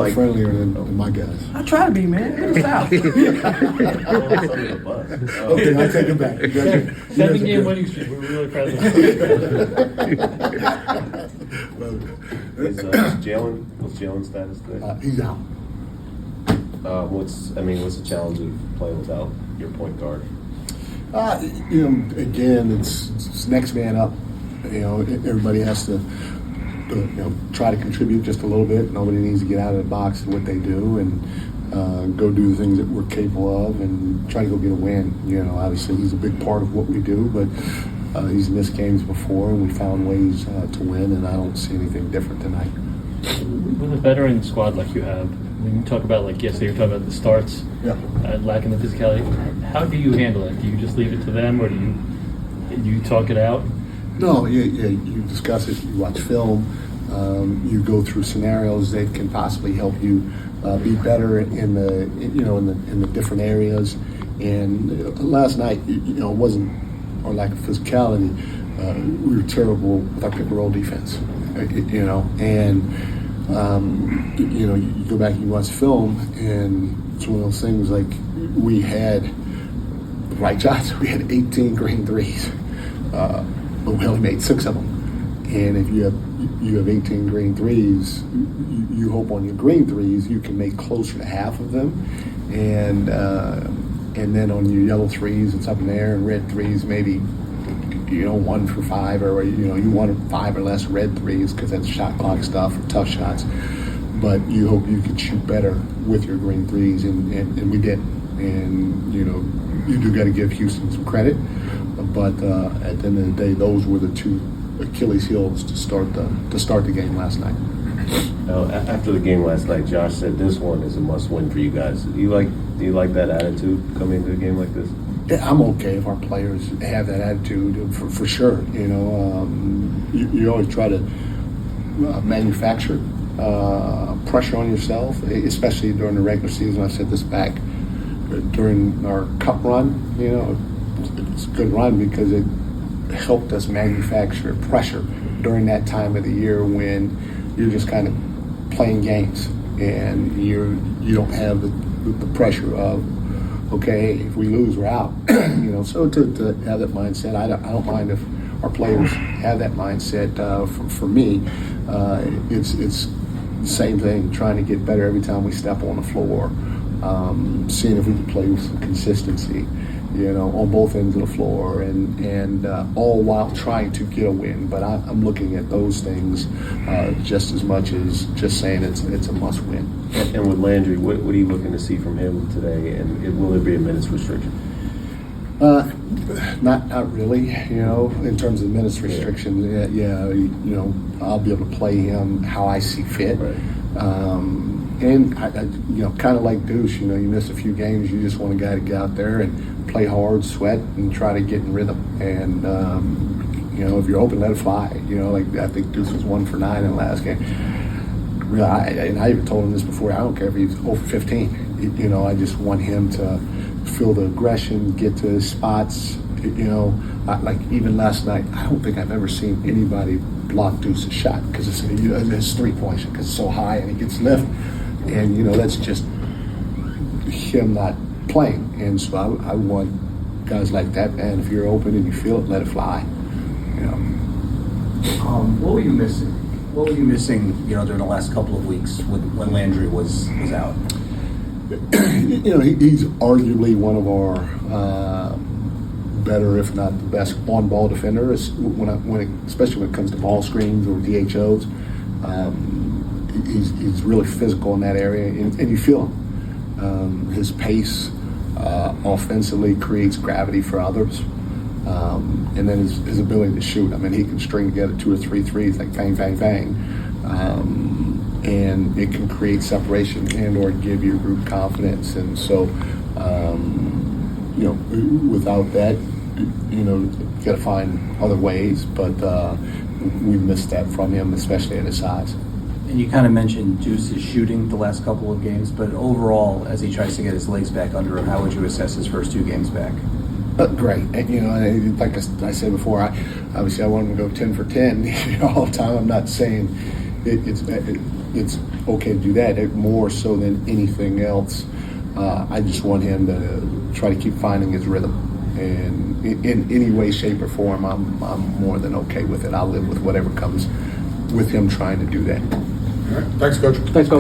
lot friendlier than my guys. I try to be, man. Get us out. Okay, I take it back. 7-game winning streak. We're really proud of What's Jalen's status today? He's out. What's the challenge of playing without your point guard? Again, it's next man up. Everybody has to try to contribute just a little bit. Nobody needs to get out of the box of what they do and go do the things that we're capable of and try to go get a win. Obviously he's a big part of what we do, but he's missed games before and we found ways to win, and I don't see anything different tonight. With a veteran squad like you have, when you talk about, like yesterday, you're talking about the starts, lacking the physicality. How do you handle it? Do you just leave it to them, or do you talk it out? No, you discuss it. You watch film. You go through scenarios that can possibly help you be better in the different areas. And last night, it wasn't our lack of physicality. We were terrible with our pick and roll defense. You go back and you watch film, and it's one of those things like we had the right shots. We had 18 green threes, but we only made 6 of them. And if you have 18 green threes, you hope on your green threes you can make closer to half of them, and then on your yellow threes it's up in the air, and red threes maybe 1 for 5, or you want 5 or less red threes because that's shot clock stuff or tough shots. But you hope you can shoot better with your green threes, and we did. And you do got to give Houston some credit, but at the end of the day, those were the 2 Achilles heels to start the game last night. After the game last night, Josh said this one is a must-win for you guys. Do you like that attitude coming into a game like this? Yeah, I'm okay if our players have that attitude for sure. You always try to manufacture pressure on yourself, especially during the regular season. I said this back during our cup run. It's a good run because it helped us manufacture pressure during that time of the year when you're just kind of playing games and you don't have the pressure of, okay, if we lose, we're out. So to have that mindset, I don't mind if our players have that mindset. For me, it's the same thing, trying to get better every time we step on the floor, seeing if we can play with some consistency, on both ends of the floor, and all while trying to get a win. But I'm looking at those things just as much as just saying it's a must win. And with Landry, what are you looking to see from him today? And will there be a minutes restriction? Not really. In terms of minutes restriction, I'll be able to play him how I see fit. Right. And I kind of like Deuce. You miss a few games, you just want a guy to get out there and play hard, sweat, and try to get in rhythm. And if you're open, let it fly. I think Deuce was 1 for 9 in the last game. Really, I even told him this before. I don't care if he's 0 for 15. I just want him to feel the aggression, get to his spots. Like even last night, I don't think I've ever seen anybody block Deuce's shot because it's his 3-point shot because it's so high and he gets lift. And that's just him not playing. And so I want guys like that, man. If you're open and you feel it, let it fly. What were you missing? What were you missing, during the last couple of weeks when Landry was out? He's arguably one of our better, if not the best, on-ball defender. Especially when it comes to ball screens or DHOs. He's really physical in that area, and you feel him. His pace offensively creates gravity for others, and then his ability to shoot. He can string together 2 or 3 threes like bang, bang, bang, and it can create separation and or give your group confidence. And so, without that, you got to find other ways. But we missed that from him, especially at his size. And you kind of mentioned Deuce's shooting the last couple of games, but overall, as he tries to get his legs back under him, how would you assess his first 2 games back? Great. And, like I said before, I want him to go 10 for 10 all the time. I'm not saying it's okay to do that. More so than anything else, I just want him to try to keep finding his rhythm. And in any way, shape, or form, I'm more than okay with it. I'll live with whatever comes with him trying to do that. All right. Thanks, Coach. Thanks, Coach.